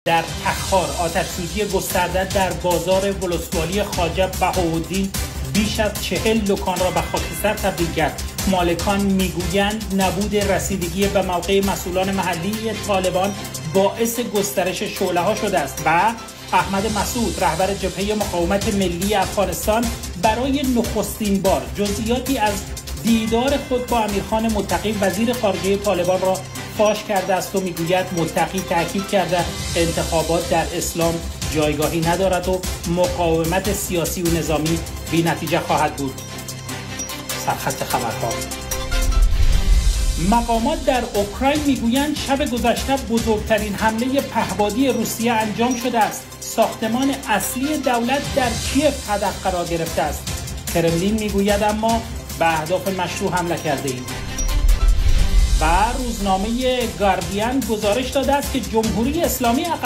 در تخار آتش‌سوزی گسترده در بازار ولسوالی خواجه بهاءالدین بیش از 40 دکان را به خاکستر تبدیل کرد. مالکان میگویند نبود رسیدگی به موقع مسئولان محلی طالبان باعث گسترش شعله‌ها شده است. و احمد مسعود رهبر جبهه مقاومت ملی افغانستان برای نخستین بار جزئیاتی از دیدار خود با امیرخان متقی وزیر خارجه طالبان را فاش کرده است و میگوید متقی تاکید کرده انتخابات در اسلام جایگاهی ندارد و مقاومت سیاسی و نظامی بی نتیجه خواهد بود. سرخط خبرها. مقامات در اوکراین میگویند شب گذشته بزرگترین حمله پهپادی روسیه انجام شده است. ساختمان اصلی دولت در کیف هدف قرار گرفته است. کرملین میگوید اما به اهداف مشروع حمله کرده ایم. و روزنامه گاردین گزارش داده است که جمهوری اسلامی عقب